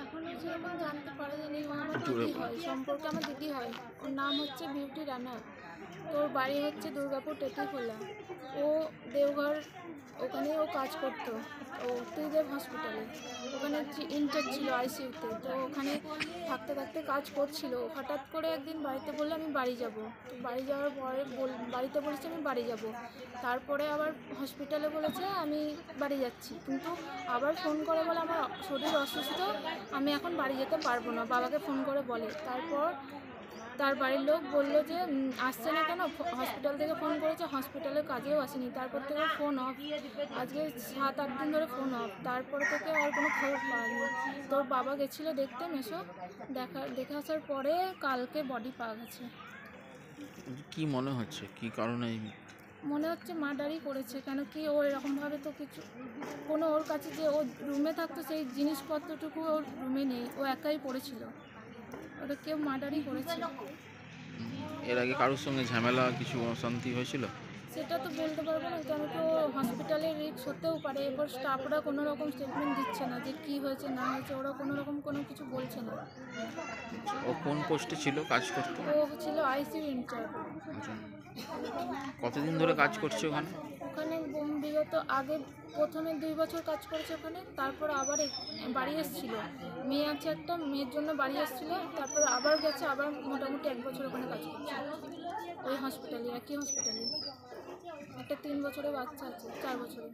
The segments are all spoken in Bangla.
এখনো সেরকম জানতে পারিনি। ও আমার দিদি হয়, সম্পর্কে আমার দিদি হয়। ওর নাম হচ্ছে বিউটি রানা। তোর বাড়ি হচ্ছে দুর্গাপুর টেটিখোলা। ও দেওঘর, ওখানে ও কাজ করতো। ও ত্রিদেব হসপিটালে, ওখানে ইনচার্জ ছিল আইসিইউতে। তো ওখানে থাকতে থাকতে কাজ করছিল। হঠাৎ করে একদিন বাড়িতে বললো আমি বাড়ি যাব। তো বাড়ি যাওয়ার পরে বাড়িতে বলেছে আমি বাড়ি যাব। তারপরে আবার হসপিটালে বলেছে আমি বাড়ি যাচ্ছি, কিন্তু আবার ফোন করে বলে আমার শরীর অসুস্থ, আমি এখন বাড়ি যেতে পারবো না, বাবাকে ফোন করে বলে। তারপর তার বাড়ির লোক বললো যে আসছে না কেন, হসপিটাল থেকে ফোন করেছে, হসপিটালের কাজেও আসেনি। তারপর থেকে ফোন অফ, আজকে 7-8 দিন ধরে ফোন অফ। তারপরে থেকে আর কোনো খবর পাওয়া যায়নি। তোর বাবা গেছিলো দেখতে, মেসো দেখে আসার পরে কালকে বডি পাওয়া গেছে। কি মনে হচ্ছে, কি কারণে? মনে হচ্ছে মার্ডারই করেছে। কেন কি ও এরকমভাবে তো কিছু, কোনো ওর কাছে যে ও রুমে থাকতো সেই জিনিসপত্রটুকু ওর রুমে নেই, ও একাই পড়েছিল। ওটা কেউ মার্ডারই করেছে। এর আগে কারোর সঙ্গে ঝামেলা, কিছু অশান্তি হয়েছিল? সেটা তো বলতে পারবো না, কেন কি ও হসপিটালের রিস্ক হতেও পারে। এবার স্টাফরা কোনো রকম স্টেটমেন্ট দিচ্ছে না যে কী হয়েছে না হয়েছে, ওরা কোনো রকম কোনো কিছু বলছে না। ও কোন পোস্টে ছিল, কাজ করতো? ও ছিল আইসিইউ ইনচার্জ। আচ্ছা, কতদিন ধরে কাজ করছে ওখানে? ওখানে বিগত আগে প্রথমে 2 বছর কাজ করেছে ওখানে, তারপর আবার বাড়ি এসেছিলো। মেয়ে আছে একটা, মেয়ের জন্য বাড়ি এসেছিলো, তারপর আবার গেছে, আবার মোটামুটি 1 বছর ওখানে কাজ করছে ওই হসপিটালে, একই হসপিটালে। একটা 3 বছরের বাচ্চা আছে, 4 বছরের।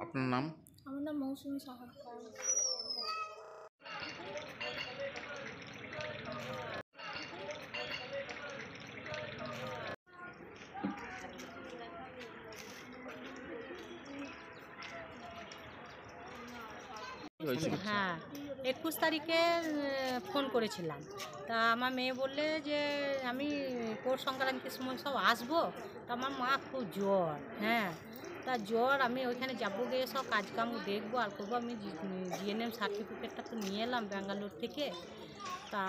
আপনার নাম? আমার নাম মৌসুমী সাহা। হ্যাঁ, 21 তারিখে ফোন করেছিলাম। তা আমার মেয়ে বললে যে আমি পৌষ সংক্রান্তির সময় সব আসবো। তা আমার মা খুব জ্বর, হ্যাঁ, তা জ্বর, আমি ওইখানে যাবো, গিয়ে সব কাজকাম দেখবো আর করবো। আমি জিএনএম সার্টিফিকেটটা তো নিয়ে এলাম ব্যাঙ্গালোর থেকে। তা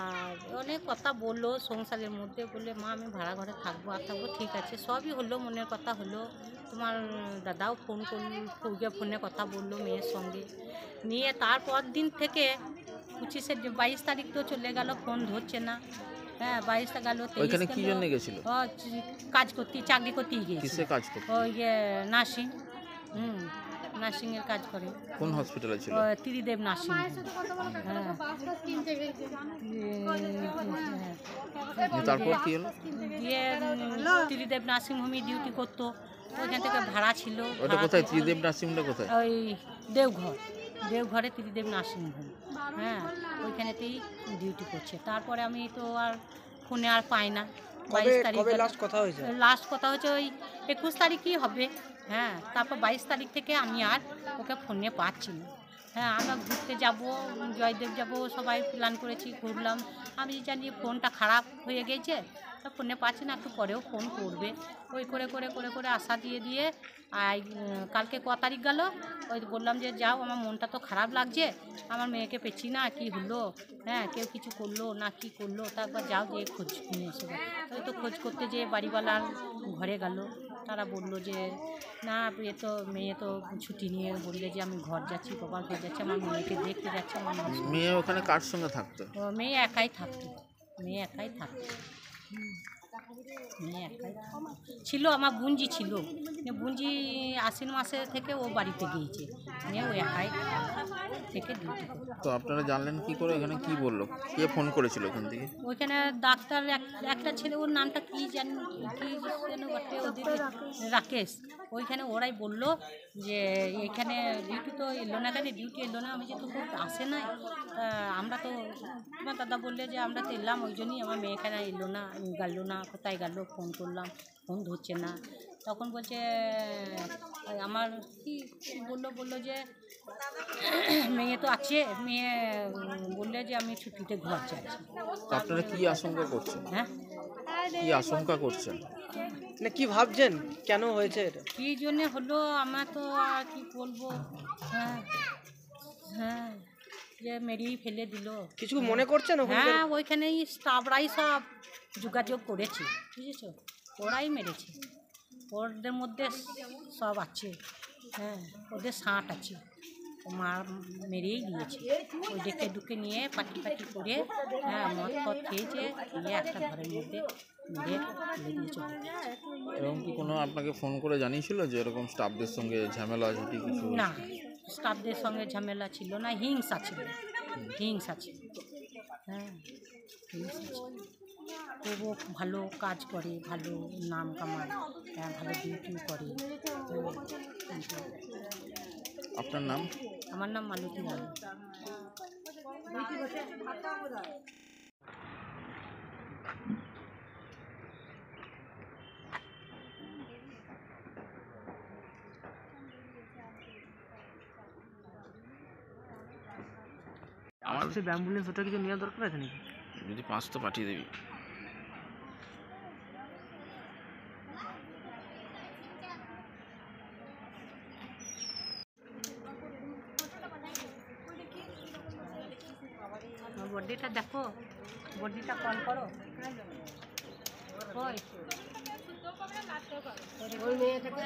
অনেক কথা বললো সংসারের মধ্যে, বললে মা আমি ভাড়া ঘরে থাকবো আর থাকবো। ঠিক আছে, সবই হলো, মনের কথা হলো। তোমার দাদাও ফোন করলো, ফোনে কথা বললো মেয়ের সঙ্গে নিয়ে। তারপর দিন থেকে 22 তারিখ তো চলে গেল, ফোন ধরছে না। হ্যাঁ, 22টা গেল, 23 কি জন্য গেছিল? কাজ করতে, চাকরি করতেই গিয়েছিল। কিসে কাজ করতে? ওই নার্সিং, নার্সিংয়ের কাজ করে। কোন হসপিটালে ছিল? ত্রিদেব নার্সিং। তারপর কি হলো? দিয়ে ত্রিদেব নার্সিং হোমে ডিউটি করতো। ওইখান থেকে ভাড়া ছিল। ওটা কোথায়, ত্রিদেব নার্সিংটা কোথায়? ওই দেওঘরে ত্রিদেব নার্সিং হোম, হ্যাঁ, ওইখানেতেই ডিউটি করছে। তারপরে আমি তো আর ফোনে আর পাই না। 22 তারিখ লাস্ট কথা হয়েছে, ওই 21 তারিখই হবে। হ্যাঁ, তারপর 22 তারিখ থেকে আমি আর ওকে ফোনে পাচ্ছি না। হ্যাঁ, আমরা ঘুরতে যাব, জয়দেব যাব, সবাই প্ল্যান করেছি, ঘুরলাম। আমি জানি ফোনটা খারাপ হয়ে গেছে, তা ফোনে পাচ্ছি না, একটু পরেও ফোন করবে। ওই করে করে করে করে আশা দিয়ে কালকে ক তারিখ গেল, ওই বললাম যে যাও, আমার মনটা তো খারাপ লাগছে, আমার মেয়েকে পেছি না, কি হলো, হ্যাঁ, কেউ কিছু করলো না কি করলো, তারপর যাও যে খোঁজ নিয়ে এসো। ওই তো খোঁজ করতে যেয়ে বাড়িওয়ালার ঘরে গেল, তারা বললো যে না, মেয়ে তো ছুটি নিয়ে বললে যে আমি ঘর যাচ্ছি, গোপাল ঘর যাচ্ছি, আমার মেয়েকে দেখতে যাচ্ছে। আমার মেয়ে ওখানে কার সঙ্গে থাকতো? মেয়ে একাই থাকতো। মেয়ে একাই ছিল। আমার বুঞ্জি ছিল, বুঞ্জি আশ্বিন মাসে থেকে ও বাড়িতে গিয়েছে, মেয়ে ও একাই থেকে ডিউটি করতো। তো আপনারা জানলেন কি করে? এখানে কি বললো, কে ফোন করেছিল ওখান থেকে? ওইখানে ডাক্তার একটা ছেলে, ওর নামটা কি যেন বটে, রাকেশ। ওইখানে ওরাই বললো যে এখানে ডিউটি তো এলো না, কেন ডিউটি এলো না? আমি যে তো আসে নাই, আমরা তো, তোমার দাদা বললে যে আমরা তো এলাম, ওই জন্যই আমার মেয়ে এখানে এলো না, গেল না, কোথায় গেল, ফোন করলাম, ফোন ধরছে না। তখন বলছে আমার কি বললো যে মেয়ে তো আছে, মেয়ে বললে যে আমি ছুটিতে ঘর যাচ্ছি। আপনারা কি আশঙ্কা করছেন? হ্যাঁ, কি আশঙ্কা করছেন, না কি ভাবছেন কেন হয়েছে এটা, কি জন্যে হলো, আমরা তো আর কি বলবো। হ্যাঁ হ্যাঁ, যে মেরেই ফেলে দিল। কিছু মনে করছেন? হ্যাঁ, ওইখানেই স্টাফরাই সব যোগাযোগ করেছে, বুঝেছো, ওরাই মেরেছে, ওদের মধ্যে সব আছে, হ্যাঁ, ওদের সাঁট আছে, ও মার মেরেই দিয়েছে। ওই ডেকে ডুকে নিয়ে পাটি পাটি করে, হ্যাঁ, মদ ফদ খেয়েছে, খেয়ে একটা ঘরের মধ্যে মেরে ফেলে দিয়েছে। এরকম কি কোনো আপনাকে ফোন করে জানিয়েছিল যে এরকম স্টাফদের সঙ্গে ঝামেলা ঝুটি কিছু? না, স্টাফদের সঙ্গে ঝামেলা ছিল না, হিংসা ছিল, হিংসা ছিল, হ্যাঁ, হিংসা ছিল। তবুও ভালো কাজ করে, ভালো নাম কামায়, হ্যাঁ, ভালো ডিউটিও করে। কিন্তু আপনার নাম? আমার নাম মালতী রায়। আমার অ্যাম্বুলেন্স ওটা কিছু নেওয়া দরকার আছে নাকি? যদি 5 তো পাঠিয়ে দেবি। বডিটা দেখো, বডিটা কল করো। ওই মেয়েটাকে